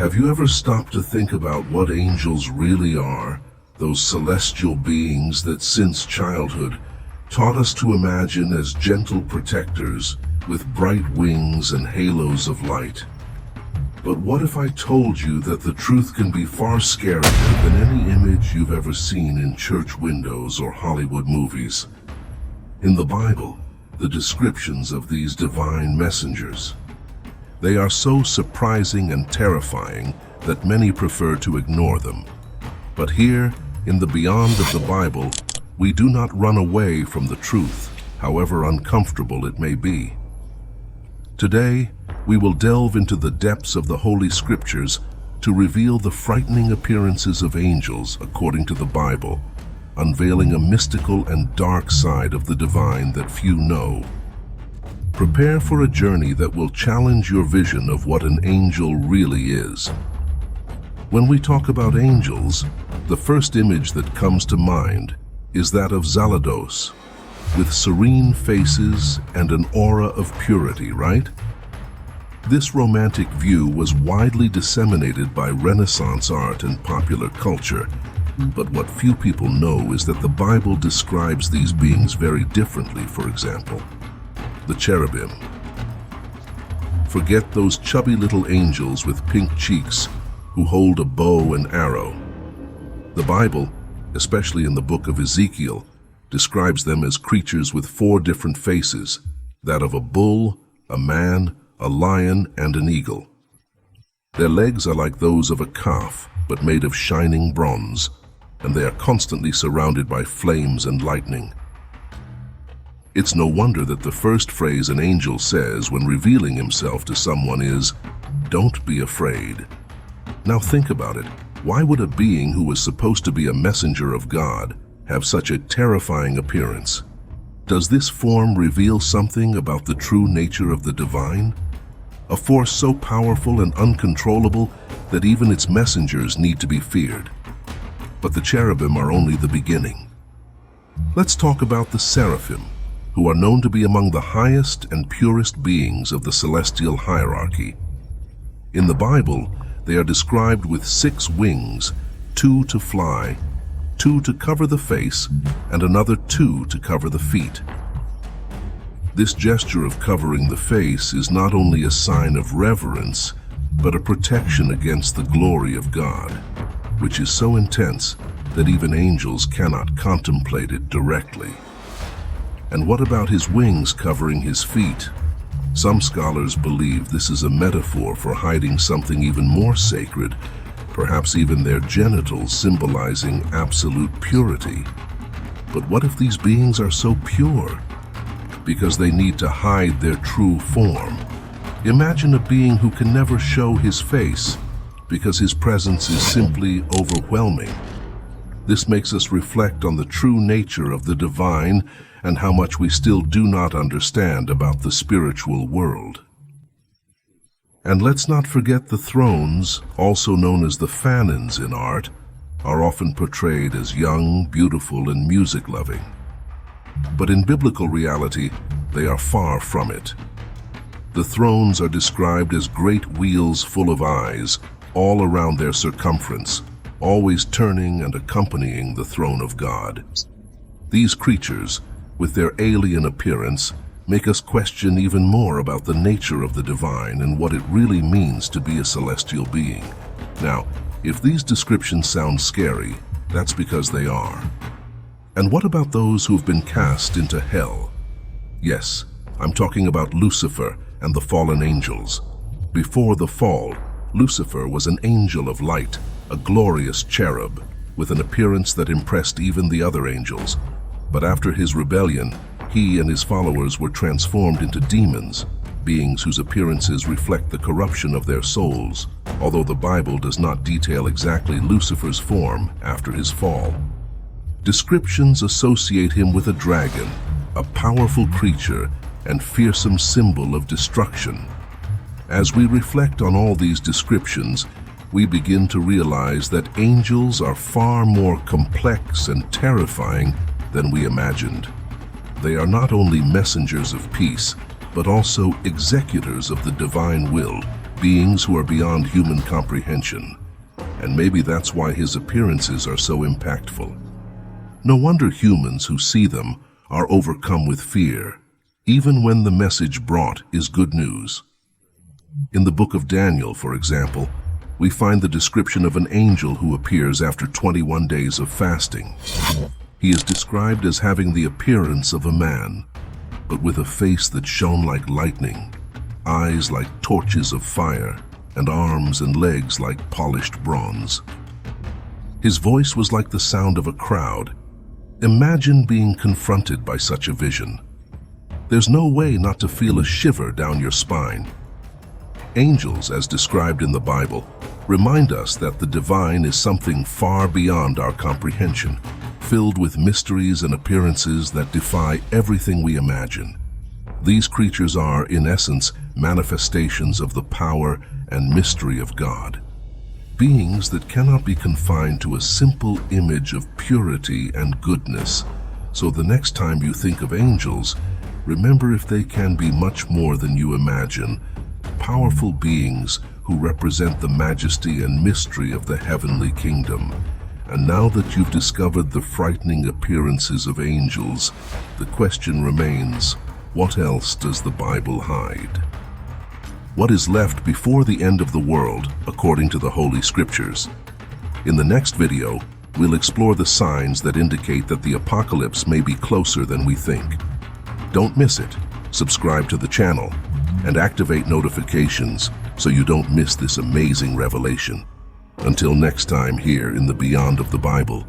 Have you ever stopped to think about what angels really are? Those celestial beings that since childhood taught us to imagine as gentle protectors with bright wings and halos of light. But what if I told you that the truth can be far scarier than any image you've ever seen in church windows or Hollywood movies? In the Bible, the descriptions of these divine messengers, they are so surprising and terrifying that many prefer to ignore them. But here, in the beyond of the Bible, we do not run away from the truth, however uncomfortable it may be. Today, we will delve into the depths of the Holy Scriptures to reveal the frightening appearances of angels according to the Bible, unveiling a mystical and dark side of the divine that few know. Prepare for a journey that will challenge your vision of what an angel really is. When we talk about angels, the first image that comes to mind is that of Zalados, with serene faces and an aura of purity, right? This romantic view was widely disseminated by Renaissance art and popular culture, but what few people know is that the Bible describes these beings very differently. For example, the cherubim. Forget those chubby little angels with pink cheeks who hold a bow and arrow. The Bible, especially in the book of Ezekiel, describes them as creatures with 4 different faces, that of a bull, a man, a lion, and an eagle. Their legs are like those of a calf, but made of shining bronze, and they are constantly surrounded by flames and lightning. It's no wonder that the first phrase an angel says when revealing himself to someone is, "Don't be afraid." Now think about it. Why would a being who was supposed to be a messenger of God have such a terrifying appearance? Does this form reveal something about the true nature of the divine? A force so powerful and uncontrollable that even its messengers need to be feared. But the cherubim are only the beginning. Let's talk about the Seraphim, who are known to be among the highest and purest beings of the celestial hierarchy. In the Bible, they are described with 6 wings, 2 to fly, 2 to cover the face, and another 2 to cover the feet. This gesture of covering the face is not only a sign of reverence, but a protection against the glory of God, which is so intense that even angels cannot contemplate it directly. And what about his wings covering his feet? Some scholars believe this is a metaphor for hiding something even more sacred, perhaps even their genitals, symbolizing absolute purity. But what if these beings are so pure because they need to hide their true form? Imagine a being who can never show his face because his presence is simply overwhelming. This makes us reflect on the true nature of the divine and how much we still do not understand about the spiritual world. And let's not forget the thrones, also known as the Ophanins in art, are often portrayed as young, beautiful, and music-loving. But in biblical reality, they are far from it. The thrones are described as great wheels full of eyes, all around their circumference, always turning and accompanying the throne of God. These creatures, with their alien appearance, make us question even more about the nature of the divine and what it really means to be a celestial being. Now, if these descriptions sound scary, that's because they are. And what about those who've been cast into hell? Yes, I'm talking about Lucifer and the fallen angels. Before the fall, Lucifer was an angel of light, a glorious cherub, with an appearance that impressed even the other angels. But after his rebellion, he and his followers were transformed into demons, beings whose appearances reflect the corruption of their souls, although the Bible does not detail exactly Lucifer's form after his fall. Descriptions associate him with a dragon, a powerful creature and fearsome symbol of destruction. As we reflect on all these descriptions, we begin to realize that angels are far more complex and terrifying than we imagined. They are not only messengers of peace, but also executors of the divine will, beings who are beyond human comprehension, and maybe that's why his appearances are so impactful. No wonder humans who see them are overcome with fear, even when the message brought is good news. In the book of Daniel, for example, we find the description of an angel who appears after 21 days of fasting. He is described as having the appearance of a man, but with a face that shone like lightning, eyes like torches of fire, and arms and legs like polished bronze. His voice was like the sound of a crowd. Imagine being confronted by such a vision. There's no way not to feel a shiver down your spine. Angels, as described in the Bible, remind us that the divine is something far beyond our comprehension, filled with mysteries and appearances that defy everything we imagine. These creatures are, in essence, manifestations of the power and mystery of God. Beings that cannot be confined to a simple image of purity and goodness. So the next time you think of angels, remember if they can be much more than you imagine, powerful beings who represent the majesty and mystery of the heavenly kingdom. And now that you've discovered the frightening appearances of angels, the question remains, what else does the Bible hide? What is left before the end of the world, according to the Holy Scriptures? In the next video, we'll explore the signs that indicate that the apocalypse may be closer than we think. Don't miss it. Subscribe to the channel and activate notifications so you don't miss this amazing revelation. Until next time here in the Beyond of the Bible,